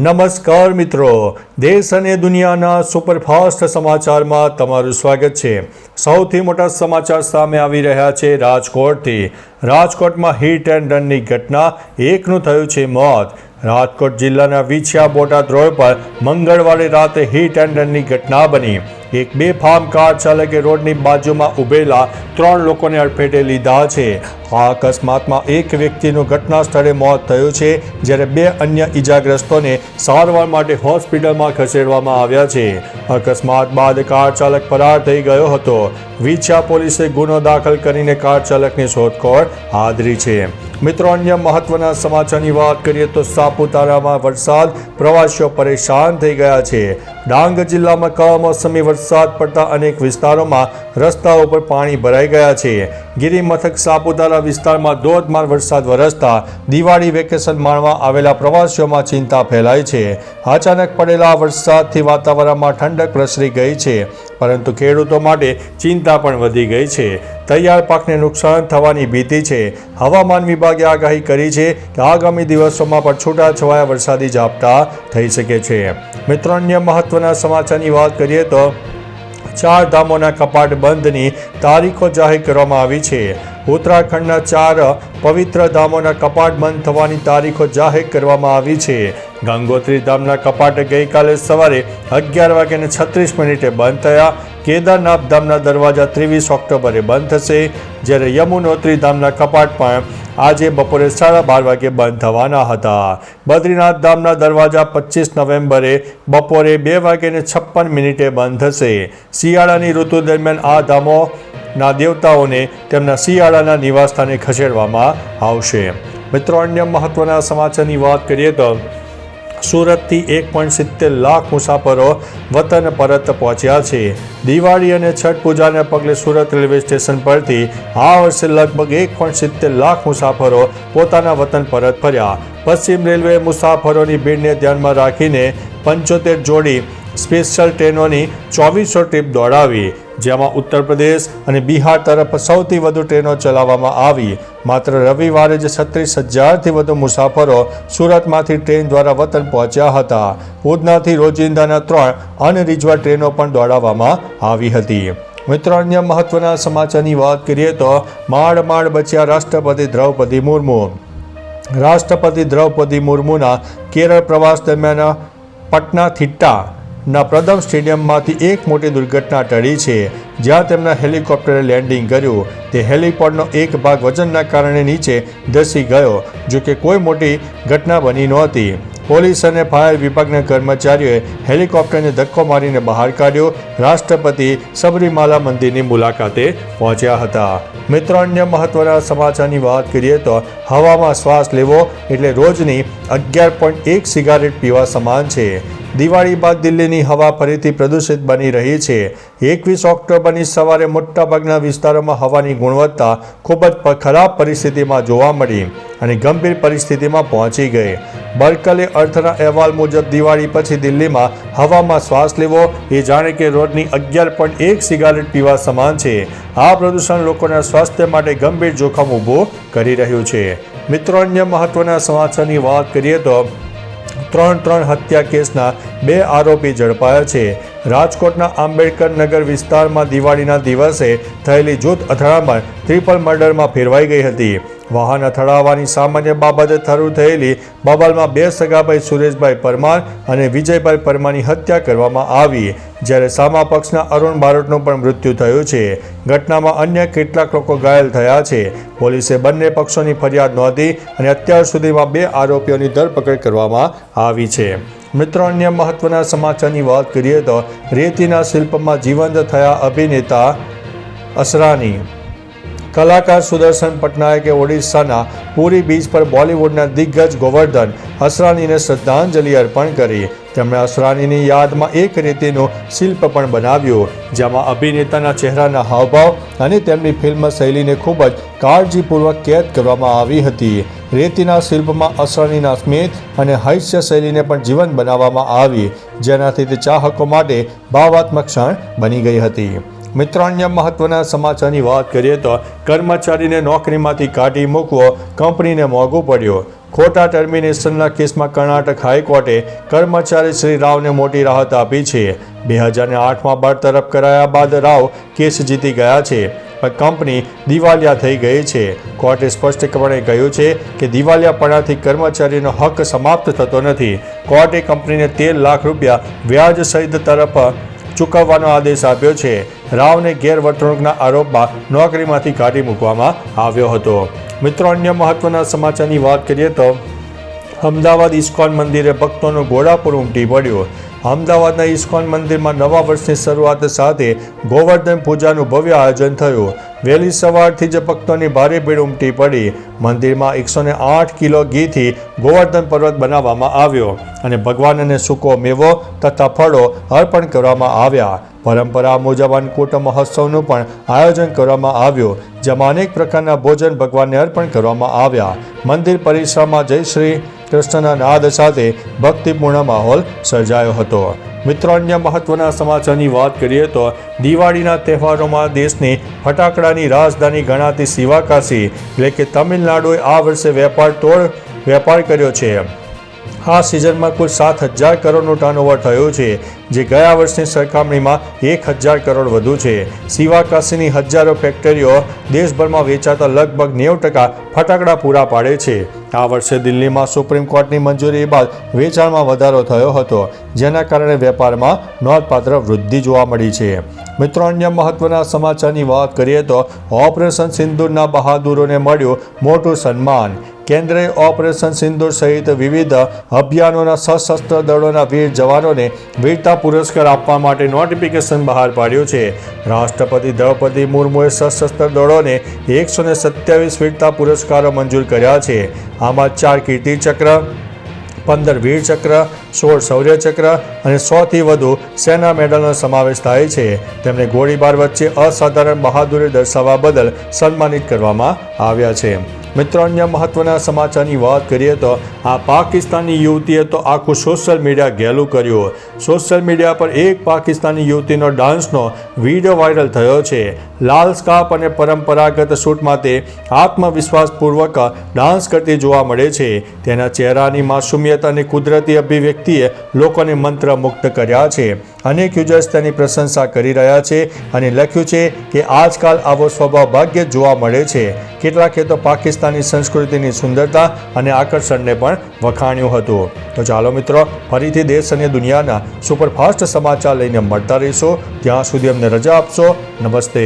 નમસ્કાર મિત્રો, દેશ અને દુનિયાના સુપરફાસ્ટ સમાચારમાં તમારું સ્વાગત છે। સૌથી મોટા સમાચાર સામે આવી રહ્યા છે રાજકોટથી। રાજકોટમાં હિટ એન્ડ રનની ઘટના, એકનું થયું છે મોત। રાજકોટ જિલ્લાના વિછિયા બોટાદ રોડ પર મંગળવારે રાતે હિટ એન્ડ રનની ઘટના બની। એક બેફામ કાર ચાલકે રોડની બાજુમાં ઊભેલા 3 લોકોને અડફેટે લીધા છે। આ અકસ્માતમાં એક વ્યક્તિનું ઘટના સ્થળે મોત થયું છે, જ્યારે 2 અન્ય ઈજાગ્રસ્તોને સારવાર માટે હોસ્પિટલમાં ખસેડવામાં આવ્યા છે। અકસ્માત બાદ કાર ચાલક ફરાર થઈ ગયો હતો। વિછિયા પોલીસે ગુનો દાખલ કરીને કાર ચાલકની શોધખોળ આદરી છે। મિત્રો, અન્ય મહત્વના સમાચારની વાત કરીએ તો સાપુતારામાં વરસાદ, પ્રવાસીઓ પરેશાન થઈ ગયા છે। ડાંગ જિલ્લામાં કમોસમી વરસાદ પડતા અનેક વિસ્તારોમાં રસ્તાઓ પર પાણી ભરાઈ ગયા છે। ગિરિમથક સાપુતારા વિસ્તારમાં ધોધમાર વરસાદ વરસતા દિવાળી વેકેશન માણવા આવેલા પ્રવાસીઓમાં ચિંતા ફેલાઈ છે। અચાનક પડેલા વરસાદથી વાતાવરણમાં ઠંડક પ્રસરી ગઈ છે, પરંતુ ખેડૂતો માટે ચિંતા પણ વધી ગઈ છે। તૈયાર પાકને નુકસાન થવાની ભીતિ છે। હવામાન વિભાગે આગાહી કરી છે કે આગામી દિવસોમાં પણ છૂટાછવાયા વરસાદી ઝાપટા થઈ શકે છે। મિત્રો, અન્ય મહત્વના સમાચારની વાત કરીએ તો 4 ધામોના કપાટ બંધની તારીખો જાહેર કરવામાં આવી છે। ઉત્તરાખંડના 4 પવિત્ર ધામોના કપાટ બંધ થવાની તારીખો જાહેર કરવામાં આવી છે। ગંગોત્રી ધામના કપાટ ગઈકાલે સવારે 11:36 બંધ થયા। કેદારનાથ ધામના દરવાજા 23 ઓક્ટોબરે બંધ થશે, જ્યારે યમુનોત્રી ધામના કપાટ પણ આજે બપોરે 12:30 બંધ થવાના હતા। બદ્રીનાથ ધામના દરવાજા 25 નવેમ્બરે બપોરે 2:56 બંધ થશે। શિયાળાની ઋતુ દરમિયાન આ ધામોના દેવતાઓને તેમના શિયાળાના નિવાસસ્થાને ખસેડવામાં આવશે। મિત્રો, અન્ય મહત્વના સમાચારની વાત કરીએ તો સુરતથી 1.70 લાખ મુસાફરો વતન પરત પહોંચ્યા છે। દિવાળી અને છઠ પૂજાને પગલે સુરત રેલવે સ્ટેશન પરથી આ વર્ષે લગભગ 1.70 લાખ મુસાફરો પોતાના વતન પરત ફર્યા। પશ્ચિમ રેલવે મુસાફરોની ભીડને ધ્યાનમાં રાખીને 75 જોડી સ્પેશિયલ ટ્રેનોની 2400 ટ્રીપ દોડાવી, જેમાં ઉત્તર પ્રદેશ અને બિહાર તરફ સૌથી વધુ ટ્રેનો ચલાવવામાં આવી। માત્ર રવિવારે જ 36,000થી વધુ મુસાફરો સુરતમાંથી ટ્રેન દ્વારા વતન પહોંચ્યા હતા। ઉધનાથી રોજિંદાના 3 અનરિઝર્વ ટ્રેનો પણ દોડાવવામાં આવી હતી। મિત્રો, અન્ય મહત્વના સમાચારની વાત કરીએ તો માંડ બચ્યા રાષ્ટ્રપતિ દ્રૌપદી મુર્મુ। રાષ્ટ્રપતિ દ્રૌપદી મુર્મુના કેરળ પ્રવાસ દરમિયાન પટનાથિટ્ટા ના પ્રથમ સ્ટેડિયમમાંથી એક મોટી દુર્ઘટના ટળી છે, જ્યાં તેમના હેલિકોપ્ટરે લેન્ડિંગ કર્યું। તે હેલિપોડનો એક ભાગ વજનના કારણે નીચે ધસી ગયો, જોકે કોઈ મોટી ઘટના બની નહોતી। પોલીસ અને ફાયર વિભાગના કર્મચારીઓએ હેલિકોપ્ટરને ધક્કો મારીને બહાર કાઢ્યું। રાષ્ટ્રપતિ સબરીમાલા મંદિરની મુલાકાતે પહોંચ્યા હતા। મિત્રો, અન્ય મહત્વના સમાચારની વાત કરીએ તો હવામાં શ્વાસ લેવો એટલે રોજની 11.1 સિગારેટ પીવા સમાન છે। દિવાળી બાદ દિલ્હીની હવા ફરીથી પ્રદૂષિત બની રહી છે। 21 ઓક્ટોબરની સવારે મોટાભાગના વિસ્તારોમાં હવાની ગુણવત્તા ખૂબ જ ખરાબ પરિસ્થિતિમાં જોવા મળી અને ગંભીર પરિસ્થિતિમાં પહોંચી ગઈ। બર્કલે અર્થના અહેવાલ મુજબ દિવાળી પછી દિલ્હીમાં હવામાં શ્વાસ લેવો એ જાણે કે રોજની 11.1 સિગારેટ પીવા સમાન છે। આ પ્રદૂષણ લોકોના સ્વાસ્થ્ય માટે ગંભીર જોખમ ઊભું કરી રહ્યું છે। મિત્રો, અન્ય મહત્વના સમાચારની વાત કરીએ તો 3 હત્યા કેસના 2 આરોપી ઝડપાયા છે। રાજકોટના આંબેડકર નગર વિસ્તારમાં દિવાળીના દિવસે થયેલી જૂથ અથડામણ ટ્રિપલ મર્ડરમાં ફેરવાઈ ગઈ હતી। વાહન અથડાવવાની સામાન્ય બાબતે શરૂ થયેલી બબાલમાં 2 સગાભાઈ સુરેશભાઈ પરમાર અને વિજયભાઈ પરમારની હત્યા કરવામાં આવી, જ્યારે સામા પક્ષના અરુણ બારોટનું પણ મૃત્યુ થયું છે। ઘટનામાં અન્ય કેટલાક લોકો ઘાયલ થયા છે। પોલીસે બંને પક્ષોની ફરિયાદ નોંધી અને અત્યાર સુધીમાં 2 આરોપીઓની ધરપકડ કરવામાં આવી છે। મિત્રો, અન્ય મહત્વના સમાચારની વાત કરીએ તો રેતીના શિલ્પમાં જીવંત થયા અભિનેતા અસરાની। કલાકાર સુદર્શન પટનાયકે ઓડિશાના પુરી બીચ પર બોલિવૂડના દિગ્ગજ ગોવર્ધન અસરાનીને શ્રદ્ધાંજલિ અર્પણ કરી। તેમણે અસરાનીની યાદમાં એક રેતીનું શિલ્પ પણ બનાવ્યું, જેમાં અભિનેતાના ચહેરાના હાવભાવ અને તેમની ફિલ્મ શૈલીને ખૂબ જ કાળજીપૂર્વક કેદ કરવામાં આવી હતી। રેતીના શિલ્પમાં અસરાનીના સ્મિત અને હાસ્ય શૈલીને પણ જીવંત બનાવવામાં આવી, જેનાથી તે ચાહકો માટે ભાવાત્મક ક્ષણ બની ગઈ હતી। મિત્રો, અન્ય મહત્વના સમાચારની વાત કરીએ તો કર્મચારીને નોકરીમાંથી કાઢી મૂકવો કંપનીને મોંઘું પડ્યું. ખોટા ટર્મિનેશનના કેસમાં કર્ણાટક હાઈકોર્ટે કર્મચારી શ્રી રાવને મોટી રાહત આપી છે. 2008માં બરતરફ કરાયા બાદ રાવ કેસ જીતી ગયા છે, પણ કંપની દિવાલિયા થઈ ગઈ છે. કોર્ટે સ્પષ્ટપણે કહ્યું છે કે દિવાલિયાપણાથી કર્મચારીનો હક સમાપ્ત થતો નથી. કોર્ટે કંપનીને 13 લાખ રૂપિયા વ્યાજ સહિત તરફ ચૂકવવાનો આદેશ આપ્યો છે. રાવને ગેરવર્તણૂકના આરોપમાં નોકરીમાંથી કાઢી મૂકવામાં આવ્યો હતો. મિત્રો, અન્ય મહત્વના સમાચારની વાત કરીએ તો અમદાવાદ ઇસ્કોન મંદિરે ભક્તોનું ઘોડાપુર ઉમટી પડ્યું. અમદાવાદના ઇસ્કોન મંદિરમાં નવા વર્ષની શરૂઆત સાથે ગોવર્ધન પૂજાનું ભવ્ય આયોજન થયું. વહેલી સવારથી જ ભક્તોની ભારે ભીડ ઉમટી પડી. મંદિરમાં 108 કિલો ઘીથી ગોવર્ધન પર્વત બનાવવામાં આવ્યો અને ભગવાનને સૂકો મેવો તથા ફળો અર્પણ કરવામાં આવ્યા. પરંપરા મુજબ અન્નકૂટ મહોત્સવનું પણ આયોજન કરવામાં આવ્યું, જેમાં અનેક પ્રકારના ભોજન ભગવાનને અર્પણ કરવામાં આવ્યા. મંદિર પરિસરમાં જય શ્રી કૃષ્ણના નાદ સાથે ભક્તિપૂર્ણ માહોલ સર્જાયો હતો. મિત્રો, અન્ય મહત્વના સમાચારની વાત કરીએ તો દિવાળીના તહેવારોમાં દેશની ફટાકડાની રાજધાની ગણાતી શિવાકાશી એટલે કે તમિલનાડુએ આ વર્ષે વેપાર કર્યો છે. આ સિઝનમાં કુલ 7,000 કરોડનું ટર્નઓવર થયું છે, જે ગયા વર્ષની સરખામણીમાં 1,000 કરોડ વધુ છે. શિવાકાશીની હજારો ફેક્ટરીઓ દેશભરમાં વેચાતા લગભગ 90% ફટાકડા પૂરા પાડે છે. આ વર્ષે દિલ્હીમાં સુપ્રીમ કોર્ટની મંજૂરી બાદ વેચાણમાં વધારો થયો હતો, જેના કારણે વેપારમાં નોંધપાત્ર વૃદ્ધિ જોવા મળી છે. મિત્રો, અન્ય મહત્વના સમાચારની વાત કરીએ તો ઓપરેશન સિંદૂરના બહાદુરોને મળ્યું મોટું સન્માન. કેન્દ્રએ ઓપરેશન સિંદૂર સહિત વિવિધ અભિયાનોના સશસ્ત્ર દળોના વીર જવાનોને વીરતા પુરસ્કાર આપવા માટે નોટિફિકેશન બહાર પાડ્યું છે. રાષ્ટ્રપતિ દ્રૌપદી મુર્મુએ સશસ્ત્ર દળોને 127 વીરતા પુરસ્કારો મંજૂર કર્યા છે. આમાં 4 કીર્તિ ચક્ર, 15 વીર ચક્ર, 16 શૌર્ય ચક્ર અને 100થી વધુ સેના મેડલનો સમાવેશ થાય છે. તેમને ગોળીબાર વચ્ચે અસાધારણ બહાદુરી દર્શાવવા બદલ સન્માનિત કરવામાં આવ્યા છે. મિત્રો, અન્ય મહત્વના સમાચારની વાત કરીએ તો આ પાકિસ્તાની યુવતીએ તો આખું સોશિયલ મીડિયા ઘેલું કર્યું. સોશિયલ મીડિયા પર એક પાકિસ્તાની યુવતીનો ડાન્સનો વિડીયો વાયરલ થયો છે. લાલ સ્કાર્ફ અને પરંપરાગત સૂટમાં તે આત્મવિશ્વાસપૂર્વક ડાન્સ કરતી જોવા મળે છે. તેના ચહેરાની માસુમિયત અને કુદરતી અભિવ્યક્તિએ લોકોને મંત્રમુગ્ધ કર્યા છે. અનેક યુઝર્સ તેની પ્રશંસા કરી રહ્યા છે અને લખ્યું છે કે આજકાલ આવો સ્વભાવ ભાગ્યે જ જોવા મળે છે. કેટલાકે તો પાકિસ્તાની સંસ્કૃતિની સુંદરતા અને આકર્ષણને પણ વખાણ્યું હતું. તો ચાલો મિત્રો, ફરીથી દેશ અને દુનિયાના સુપરફાસ્ટ સમાચાર લઈને મળતા રહીશું. ત્યાં સુધી અમને રજા આપશો. નમસ્તે.